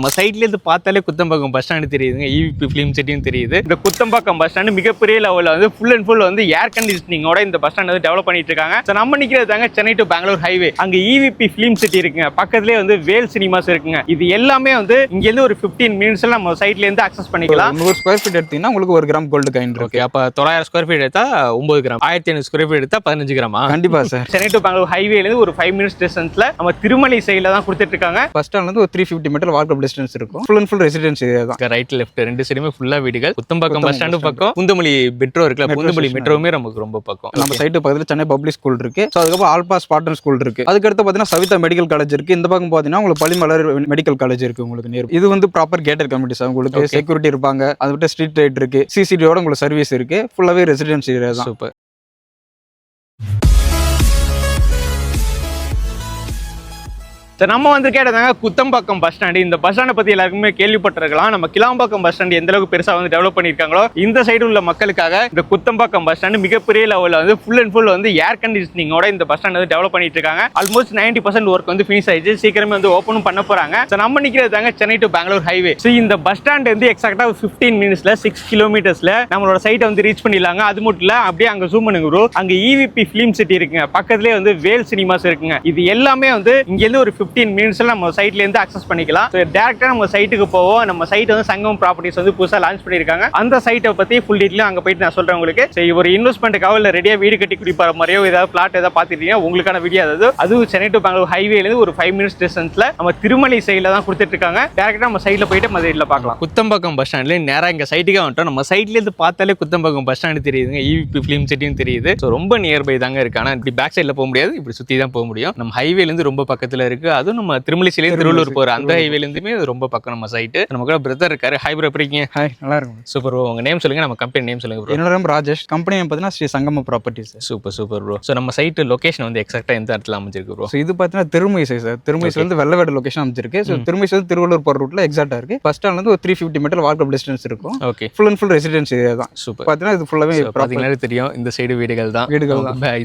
நம்ம சைட்ல இருந்து பார்த்தாலே குத்தம்பாக்கம் பஸ் ஸ்டாண்ட் தெரியுதுங்க. EVP ஃபிலிம் சிட்டியும் தெரியுது. இந்த குத்தம்பாக்கம் பஸ் ஸ்டாண்ட் மிகப்பெரிய லெவலில் வந்து ஃபுல் அண்ட் ஃபுல் வந்து ஏர் கண்டிஷனிங்கோட இந்த பஸ் ஸ்டாண்ட் வந்து டெவலப் பண்ணிட்டு இருக்காங்க. ஸோ நம்ம நிற்கிறது தாங்க சென்னை டு பெங்களூர் ஹைவே. அங்கே EVP ஃபிலிம் சிட்டி இருக்குங்க. பக்கத்துலேயே வந்து வேல் சினிமாஸ் இருக்குங்க. இது எல்லாமே வந்து இங்கேருந்து ஒரு 15 மினிட்ஸ்ல நம்ம சைட்ல இருந்து அக்சஸ் பண்ணிக்கலாம். 100 ஸ்கொயர் ஃபீட் எடுத்தீங்கன்னா உங்களுக்கு 1 கிராம் கோல்டு காயின் இருக்கு. அப்போ 900 ஸ்கொயர் ஃபீட் எடுத்தா 9 கிராம், 1500 ஸ்கொயர் ஃபீட் எடுத்தா 15 கிராமா? கண்டிப்பா சார். சென்னை டு பெங்களூர் ஹைவேலேருந்து ஒரு 5 மினிட்ஸ் டிஸ்டன்ஸ்ல நம்ம திருமலை சைடில் தான் கொடுத்துட்டு இருக்காங்க. பஸ் ஸ்டாண்ட்ல இருந்து ஒரு 350 மீட்டர் வாக்கபிள் டிஸ்டன்ஸ் இருக்கும். Full and full residency area தான். ரைட் லெஃப்ட் ரெண்டு சைடுமே ஃபுல்லா வீடுகள். குத்தம்பாக்கம் பஸ் ஸ்டாண்டு பக்கம் பூந்தமல்லி மெட்ரோ இருக்குல்ல, பூந்தமல்லி மெட்ரோவுமே நமக்கு ரொம்ப பக்கம். நம்ம சைட்டு பக்கத்துல சென்னை பப்ளிக் ஸ்கூல் இருக்கு. ஸோ அதுக்கப்புறம் ஆல்பா ஸ்பாட்டன் ஸ்கூல் இருக்கு. அதுக்கடுத்து பாத்தீங்கன்னா சவிதா மெடிக்கல் காலேஜ் இருக்கு. இந்த பக்கம் பாத்தீங்கன்னா உங்களுக்கு பள்ளிமலர் மெடிக்கல் காலேஜ் இருக்கு உங்களுக்கு நேர். இது வந்து ப்ராப்பர் கேட்டட் கம்யூனிட்டி சார். உங்களுக்கு செக்யூரிட்டி இருப்பாங்க. அது விட்டு ஸ்ட்ரீட் லைட் இருக்கு. CCTV உங்களுக்கு சர்வீஸ் இருக்கு. ஃபுல்லாவே ரெசிடென்சி ஏரியா தான். சூப்பர். நம்ம வந்து கேட்டதாங்க குத்தம்பாக்கம் பஸ் ஸ்டாண்டு. இந்த பஸ் ஸ்டாண்டை பத்தி எல்லாருக்குமே கேள்விப்பட்டிருக்கலாம். நம்ம கிளாம்பாக்கம் பஸ் ஸ்டாண்ட் எந்த அளவுக்கு பெருசா வந்து டெவலப் பண்ணிருக்காங்களோ இந்த சைடு உள்ள மக்களுக்காக இந்த குத்தம்பாக்கம் பஸ் ஸ்டாண்டு மிகப்பெரிய லெவலில் வந்து ஃபுல் அண்ட் ஃபுல் வந்து ஏர் கண்டிஷனிங்கோட இந்த பஸ் ஸ்டாண்ட் வந்து டெவலப் பண்ணிட்டு இருக்காங்க. ஆல்மோஸ்ட் 90% ஒர்க் வந்து ஃபினிஷ் ஆயிடுச்சு. சீக்கிரமே வந்து ஓப்பனும் பண்ண போறாங்க. நம்ம நிற்கிறது தாங்க Chennai to Bangalore highway. So இந்த பஸ் ஸ்டாண்ட் வந்து எக்ஸாக்டா 15 மினிட்ஸ்ல 6 கிலோமீட்டர்ஸ்ல நம்மளோட சைட்டை வந்து ரீச் பண்ணிடலாங்க. அது மட்டும் இல்ல, அப்படியே அங்க ஜூம் பண்ணுங்க ப்ரோ. அங்க EVP ஃபிலிம் சிட்டி இருக்குங்க. பக்கத்துலேயே வந்து வேல் சினிமாஸ் இருக்குங்க. இது எல்லாமே வந்து இங்கேருந்து ஒரு 15 மினிட்ஸ்ல நம்ம சைட்ல இருந்து அக்சஸ் பண்ணிக்கலாம். டைரக்டா நம்ம சைட்டுக்கு போவோம். நம்ம சைட் வந்து சங்கம் ப்ராப்பர்ட்டிஸ் வந்து புதுசா லான்ச் பண்ணிருக்காங்க. அந்த சைட்டை பத்தி ஃபுல் டீடைல் அங்க போயிட்டு நான் சொல்றேன் உங்களுக்கு. சரி, ஒரு இன்வெஸ்ட்மெண்ட்டுக்காக இல்ல ரெடியா வீடு கட்டி குடிப்பார மாதிரியோ ஏதாவது பிளாட் ஏதாவது பாத்துட்டீங்க உங்களுக்கான வீடியோ. அதுவும் சென்னை டு பெங்களூர் ஹைவேல இருந்து ஒரு 5 மினிட்ஸ் டிஸ்டன்ஸ்ல நம்ம திருமலை சைட்ல தான் கொடுத்துட்டு இருக்காங்க. டைரக்டா நம்ம சைட்ல போயிட்டு மதுரையில பார்க்கலாம். குத்தம்பாக்கம் பஸ் ஸ்டாண்ட்ல நேரா இங்க சைட்டுக்கே வந்துட்டோம். நம்ம சைட்ல இருந்து பார்த்தாலே குத்தம்பாக்கம் பஸ் ஸ்டாண்ட் தெரியுதுங்க. EVP ஃபிலிம் சிட்டியும் தெரியுது. ஸோ ரொம்ப நியர்பை தாங்க இருக்கு. ஆனா இப்படி பேக் சைட்ல போக முடியாது, இப்படி சுத்தி தான் போக முடியும். நம்ம ஹைவேல இருந்து ரொம்ப பக்கத்துல இருக்கு. அதுவும் நம்ம திருமலை சைட்ல திருவள்ளூர் போற அந்த ஹைவேல இருந்துமே ரொம்ப பக்கம் நம்ம சைட்டு. நம்ம கூட பிரதர் இருக்காரு. ஹாய் ப்ரோ, எப்படி இருக்கீங்க? ஹாய், நல்லா இருக்கும். Super bro. உங்க நேம் சொல்லுங்க, நம்ம கம்பெனி நேம் சொல்லுங்க ப்ரோ. என்னோட நேம் ராஜேஷ். கம்பெனி நேம் பார்த்தீங்கன்னா ஸ்ரீ சங்கம properties. Super super bro. So நம்ம சைட்டு லொகேஷன் வந்து எக்ஸாக்டா எந்த இடத்துல அமைஞ்சிருக்கு ப்ரோ? ஸோ இது பார்த்தீங்கன்னா திருமயிசை சார். திருமயிசைல இருந்து வெள்ளவேடு லொகேஷன் அமைஞ்சிருக்கு. ஸோ திருமயிசை வந்து திருவள்ளூர் போற ரூட்ல எக்ஸாக்டா இருக்கு. பஸ் ஸ்டாண்ட்ல இருந்து ஒரு 350 மீட்டர் வாக்கபிள் டிஸ்டன்ஸ் இருக்கும். Okay. Full and full residency area தான். சூப்பர். பார்த்தீங்கன்னா இது ஃபுல்லாவே பாத்தீங்கன்னா தெரியும், இந்த சைடு வீடுகள் தான்.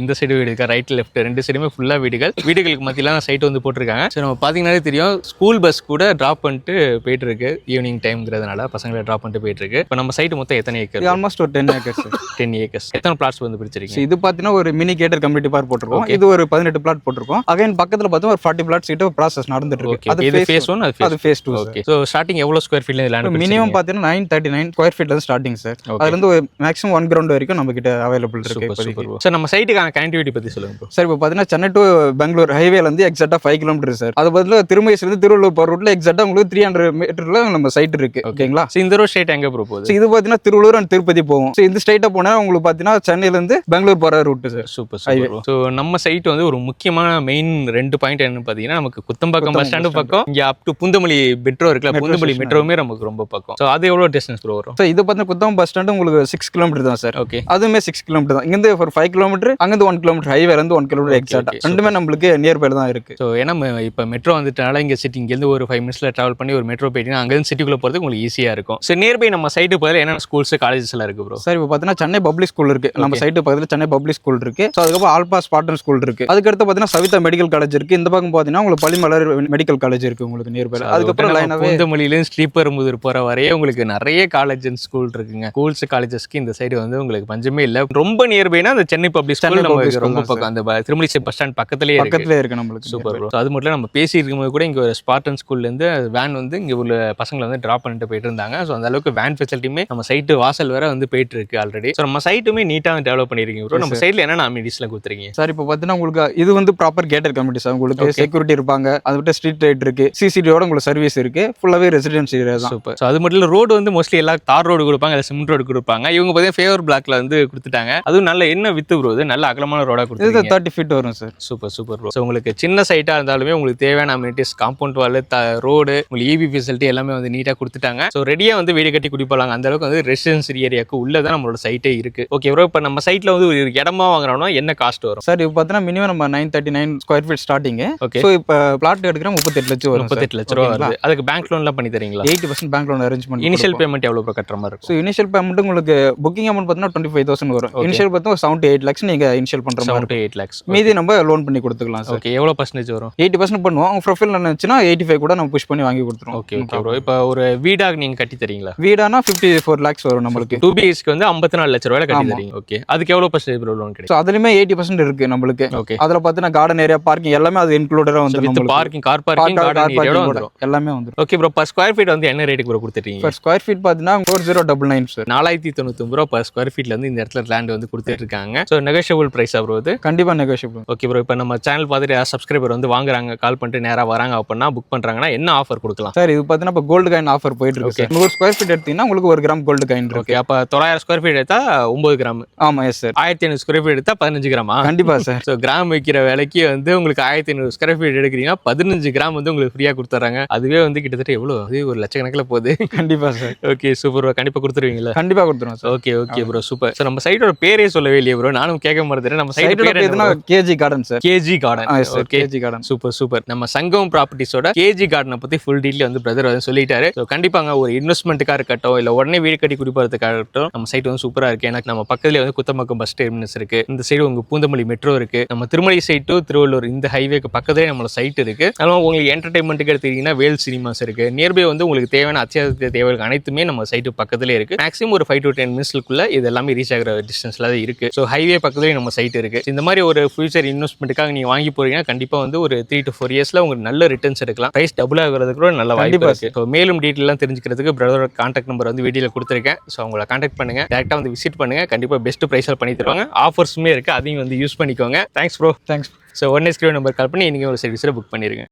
இந்த சைடு வீடுகள், ரைட் லெஃப்ட் ரெண்டு சைடுமே ஃபுல்லா வீடுகள். வீடுகளுக்கு மத்தியில சைட் வந்து போட்டிருக்காங்க. ஸோ நம்ம பாத்தீங்கன்னா தெரியும், ஸ்கூல் பஸ் கூட டிராப் பண்ணிட்டு போயிட்டு இருக்கு. ஈவினிங் டைம்ங்கிறதுனால பசங்களை டிராப் பண்ணிட்டு போயிட்டு இருக்கு. இப்போ நம்ம சைட் மொத்தம் எத்தனை ஏக்கர்? ஆல்மோஸ்ட் ஒரு 10 ஏக்கர்ஸ். 10 ஏக்கர்ஸ். எத்தனை பிளாட்ஸ் வந்து பிடிச்சிருக்கீங்க? இது பார்த்தீங்கன்னா ஒரு மினி கேட்டர் கம்யூனிட்டி பார்க் போட்டிருக்கோம். இது ஒரு 18 பிளாட் போட்டிருக்கோம். அகைன் பக்கத்துல பார்த்தா ஒரு 40 பிளாட்ஸ் கிட்ட ப்ராசஸ் நடந்துட்டு இருக்கு. அது ஃபேஸ் 1, அது ஃபேஸ் 2. ஓகே. சோ ஸ்டார்டிங் எவ்வளவு ஸ்கொயர் ஃபீட்ல லேண்ட்? மினிமம் பார்த்தீங்கன்னா 939 ஸ்கொயர் ஃபீட்ல இருந்து ஸ்டார்டிங் சார். அதுல இருந்து மேக்ஸிமம் 1 கிரவுண்ட் வரைக்கும் நம்ம கிட்ட அவைலபிள் இருக்கு. சார் நம்ம சைட்டுக்கான கனெக்டிவிட்டி பத்தி சொல்லுங்க ப்ரோ. சார் இப்போ பார்த்தீங்கன்னா சென்னை டு பெங்களூர் ஹைவேல இருந்து எக்ஸாக்டா 5 கிலோமீட்டர் சார். அது பதிலா திருமயிசில இருந்து திருவள்ளூர் போற ரூட்ல எக்ஸாக்டா உங்களுக்கு 300 மீட்டர்ல நம்ம சைட் இருக்கு. ஓகேங்களா? இந்த ரோட் ஸ்ட்ரைட் எங்க ப்ரோ போகுது? இது பார்த்தீங்கன்னா திருவள்ளூர் அண்ட் திருப்பதி போகும். ஸோ இந்த ஸ்ட்ரைட்டா போனா உங்களுக்கு பார்த்தீங்கன்னா சென்னையில இருந்து பெங்களூர் போற route sir. Super super. So நம்ம சைட் வந்து ஒரு முக்கியமான மெயின் 2 பாயிண்ட் என்னன்னு பார்த்தீங்கன்னா, நமக்கு குத்தம்பாக்கம் பஸ் ஸ்டாண்டு பக்கம், இங்க அப் டு பூந்தமல்லி மெட்ரோ இருக்குல்ல, பூந்தமல்லி மெட்ரோவுமே நமக்கு ரொம்ப பக்கம். ஸோ அது எவ்வளவு டிஸ்டன்ஸ் ப்ரோ வரும்? ஸோ இது பார்த்தீங்கன்னா குத்தம் பஸ் ஸ்டாண்டு உங்களுக்கு 6 கிலோமீட்டர் தான் சார். ஓகே. அதுவுமே 6 கிலோமீட்டர் தான். இங்கிருந்து ஒரு 5 கிலோமீட்டர், அங்கிருந்து 1 கிலோமீட்டர், ஹைவேல இருந்து 1 கிலோமீட்டர் எக்ஸாக்டா. ரெண்டுமே நம்மளுக்கு நியர்பைல தான் இருக்கு. ஸோ ஏன்னா இப்போ மெட்ரோ வந்துட்டனால இங்க சிட்டி இங்கேருந்து ஒரு 5 மினிட்ஸ்ல டிராவல் பண்ணி ஒரு மெட்ரோ போயிட்டீங்கன்னா அங்கேருந்து சிட்டிக்குள்ள போகிறது உங்களுக்கு ஈஸியா இருக்கும். ஸோ நியர்பை நம்ம சைட்டு பதில் என்னென்ன ஸ்கூல்ஸ் காலேஜஸ் எல்லாம் இருக்கு ப்ரோ? சார் இப்போ பார்த்தீங்கன்னா சென்னை பப்ளிக் ஸ்கூல் இருக்கு. நம்ம சைட்டு பக்கத்துல சென்னை பப்ளிக் ஸ்கூல் இருக்கு. ஸோ அதுக்கப்புறம் ஆல்பா ஸ்பாட்டன் ஸ்கூல் இருக்கு. அதுக்கடுத்து பார்த்தீங்கன்னா சவிதா மெடிக்கல் காலேஜ் இருக்கு. இந்த பக்கம் பார்த்தீங்கன்னா உங்களுக்கு பள்ளிமலர் மெடிக்கல் காலேஜ் இருக்கு உங்களுக்கு நியர்பைல. அதுக்கப்புறம் லைனாவே பூந்தமல்லியிலேருந்து ஸ்ரீபெரும்புதூர் போற வரையே உங்களுக்கு நிறைய காலேஜ் அண்ட் ஸ்கூல் இருக்குங்க. ஸ்கூல்ஸ் காலேஜஸ்க்கு இந்த சைடு வந்து உங்களுக்கு பஞ்சமே இல்லை. ரொம்ப நியர்பைனா அந்த சென்னை பப்ளிக் ஸ்கூல் நமக்கு ரொம்ப பக்கம். அந்த திருமலை பஸ் ஸ்டாண்ட் பக்கத்துலேயே இருக்கு நம்மளுக்கு. Super bro. அது மட்டும் நம்ம பேசி இருக்கும்போது கூட இங்க ஒரு ஸ்பார்டன் ஸ்கூல்ல இருந்து வேன் வந்து இங்க உள்ள பசங்களை வந்து டிராப் பண்ணிட்டு போயிட்டு இருந்தாங்க. ஸோ அந்த அளவுக்கு வேன் ஃபெசிலிட்டியுமே நம்ம சைட்டு வாசல் வேற வந்து போயிட்டு இருக்கு ஆல்ரெடி. ஸோ நம்ம சைட்டுமே நீட்டாக டெவலப் பண்ணிருக்கீங்க ப்ரோ. நம்ம சைட்ல என்னென்ன அமினிட்டிஸ்லாம் கொடுத்துருக்கீங்க? சார் இப்போ பார்த்தீங்கன்னா உங்களுக்கு இது வந்து ப்ராப்பர் கேட்டட் கம்யூனிட்டி சார். உங்களுக்கு செக்யூரிட்டி இருப்பாங்க. அது விட்டு ஸ்ட்ரீட் லைட் இருக்கு. CCTV உங்களுக்கு சர்வீஸ் இருக்கு. ஃபுல்லாவே ரெசிடென்சி ஏரியா தான். சூப்பர். ஸோ அது மட்டும் இல்லை, ரோடு வந்து மோஸ்ட்லி எல்லாம் தார் ரோடு கொடுப்பாங்க, இல்லை சிமெண்ட் ரோடு கொடுப்பாங்க. இவங்க பார்த்தீங்கன்னா ஃபேவர் பிளாக்ல வந்து கொடுத்துட்டாங்க. அதுவும் நல்ல என்ன வித்து ப்ரோ, நல்ல அகலமான ரோடா கொடுத்து 30 ஃபீட் வரும் sir. Super super bro. So உங்களுக்கு சின்ன சைட்டா இருந்தாலுமே உங்களுக்கு தேவையான அமினிட்டிஸ், காம்பவுண்ட் வால், ரோடு, உங்களுக்கு EV ஃபெசிலிட்டி எல்லாமே வந்து நீட்டாக கொடுத்துட்டாங்க. ஸோ ரெடியா வந்து வீடு கட்டி குடிப்பாங்க. அந்த அளவுக்கு வந்து ரெசிடென்சி ஏரியாவுக்கு உள்ளதான் நம்மளோட சைட்டே இருக்கு. Okay bro. இப்போ நம்ம சைட்ல வந்து ஒரு இடமா வாங்குறோம்னா என்ன காஸ்ட் வரும் சார்? இப்போ பார்த்தீங்கன்னா மினிமம் நம்ம 939 square feet starting. Okay. So இப்போ பிளாட் எடுக்கிறோம் 38 லட்சம் வரும். 38 லட்சம் ரூபா வருது. அதுக்கு பேங்க் லோன்லாம் பண்ணி தரீங்களா? 80% பேங்க் லோன் அரேஞ்ச் பண்ணி. இனிஷியல் பேமெண்ட் எவ்வளவு கட்டுற மாதிரி இருக்கும்? ஸோ இனிஷியல் பேமெண்ட் உங்களுக்கு புக்கிங் அமௌண்ட் பார்த்தீங்கன்னா 25,000 வரும். இனிஷியல் பார்த்தா 78 lakhs நீங்க இனிஷியல் பண்ற மாதிரி 78 lakhs. மீதி நம்ம லோன் பண்ணி கொடுத்துக்கலாம் சார். ஓகே. எவ்வளவு பர்சன்டேஜ் வரும்? 80% 80% பண்ணுவோம். அவங்க ப்ரொஃபைல் நினைச்சுன்னா 85 கூட நம்ம புஷ் பண்ணி வாங்கி கொடுத்துருவோம். Okay okay bro. இப்போ ஒரு வீடாக நீங்க கட்டி தரீங்களா? வீடானா 54 lakhs வரும் நம்மளுக்கு. 2 BHK வந்து 54 லட்ச ரூபாயில கட்டி தரீங்க. ஓகே, அதுக்கு எவ்வளவு பர்சன்டேஜ் ப்ரோ லோன் கிடைக்கும்? ஸோ அதுலயுமே 80% இருக்கு நம்மளுக்கு. ஓகே, அதுல பாத்தீங்கன்னா கார்டன் ஏரியா, பார்க்கிங் எல்லாமே அது இன்க்ளூடடா வந்து with parking, car parking, garden ஏரியாவோட வந்துரும். எல்லாமே வந்துரும். Okay bro, per square feet வந்து என்ன ரேட்டுக்கு ப்ரோ கொடுத்துட்டீங்க? per ஸ்கொயர் ஃபீட் பாத்தீங்கன்னா 4099 சார். 4099 ரூபா per ஸ்கொயர் ஃபீட்ல வந்து இந்த இடத்துல லேண்ட் வந்து கொடுத்துட்டு இருக்காங்க. ஸோ நெகோஷியபிள் பிரைஸா ப்ரோ இது? கண்டிப்பா நெகோஷியபிள். ஓகே ப்ரோ, இப்போ நம்ம சேனல் பார்த்துட்டு யாராவது சப்ஸ்கிரைபர் வந்து வாங்குறாங்க, கால் பண்ணிட்டு நேரா வராங்க அப்படின்னா புக் பண்றாங்கன்னா என்ன ஆஃபர் கொடுக்கலாம் சார்? இது பாத்தீங்கன்னா இப்போ கோல்டு காயின் ஆஃபர் போயிட்டு இருக்கு சார். 100 ஸ்கொயர் ஃபீட் எடுத்தீங்கன்னா உங்களுக்கு 1 கிராம் கோல்டு காயின் இருக்கு. ஓகே, அப்ப 900 ஸ்கொயர் ஃபீட் எடுத்தா 9 கிராம். ஆமா எஸ் சார். 1500 ஸ்கொயர் ஃபீட் எடுத்தா 15 கிராமா? கண்டிப்பா சார். ஸோ கிராம் வைக்கிற விலைக்கு வந்து உங்களுக்கு 1500 ஸ்கொயர் ஃபீட் எடுக்கிறீங்கன்னா 15 கிராம் வந்து உங்களுக்கு ஃப்ரீயா கொடுத்துறாங்க. அதுவே வந்து கிட்டத்தட்ட எவ்வளோ? அது ஒரு லட்சக்கணக்கில் போகுது. கண்டிப்பா சார். ஓகே சூப்பர், கண்டிப்பா கொடுத்துருவீங்களா? கண்டிப்பா கொடுத்துருவோம் sir. Okay okay bro, super. So நம்ம சைட்டோட பேரே சொல்லவே இல்லையே ப்ரோ, நானும் கேட்க மறந்துட்டேன். நம்ம சைட் பேர் எதுனா KG garden sir. KG garden. Okay, KG garden. Super super. நம்ம சங்கம் ப்ராப்பர்ட்டிஸோட கேஜி கார்டனை பத்தி ஃபுல் டீட்டெயில் வந்து பிரதர் வந்து சொல்லிட்டாரு. ஸோ கண்டிப்பாங்க ஒரு இன்வெஸ்ட்மெண்ட்டுக்காக இருக்கட்டும், இல்ல உடனே வீடு கட்டி குடிப்பறதுக்காக இருக்கட்டும், நம்ம சைட் வந்து சூப்பரா இருக்கு. எனக்கு நம்ம பக்கத்துல வந்து குத்தம்பக்கம் பஸ் டெர்மினஸ் இருக்கு, இந்த சைடு உங்க பூந்தமல்லி மெட்ரோ இருக்கு, நம்ம திருமலை சைட் டு திருவள்ளூர் இந்த ஹைவேக்கு பக்கத்துலேயே நம்மளோட சைட் இருக்கு. அதனால உங்களுக்கு என்டர்டைன்மெண்ட்டுக்கு எடுத்துக்கிட்டீங்கன்னா வேல் சினிமாஸ் இருக்கு. நியர்பை வந்து உங்களுக்கு தேவையான அத்தியாவசிய தேவைகள் அனைத்துமே நம்ம சைட்டு பக்கத்துலேயே இருக்கு. மேக்ஸிமம் ஒரு 5 to 10 மினிட்ஸ்க்குள்ள இது எல்லாமே ரீச் ஆகிற டிஸ்டன்ஸ்ல தான் இருக்கு. ஸோ ஹைவே பக்கத்துலேயே நம்ம சைட் இருக்கு. இந்த மாதிரி ஒரு ஃபியூச்சர் இன்வெஸ்ட்மெண்ட்டுக்காக நீங்க வாங்கி போறீங்கன்னா கண்டிப்பா வந்து ஒரு 3 to 4 இயர்ஸ்ல உங்களுக்கு நல்ல ரிட்டர்ன்ஸ் எடுக்கலாம். பிரைஸ் டபுள் ஆகிறதுக்கு கூட நல்ல வாய்ப்பு இருக்கு. ஸோ மேலும் டீட்டெயிலாம் தெரிஞ்சுக்கிறதுக்கு பிரதரோட கான்டாக்ட் நம்பர் வந்து வீடியோல கொடுத்துருக்கேன். ஸோ அவங்களை கான்டாக்ட் பண்ணுங்க, டேரக்டா வந்து விசிட் பண்ணுங்க. கண்டிப்பா பெஸ்ட் பிரைஸில் பண்ணி தருவாங்க. ஆஃபர்ஸுமே இருக்கு, அதையும் வந்து யூஸ் பண்ணிக்கோங்க. Thanks bro. Thanks. So 1 screen number call பண்ணி நீங்கள் ஒரு சர்வீஸில் புக் பண்ணிருங்க.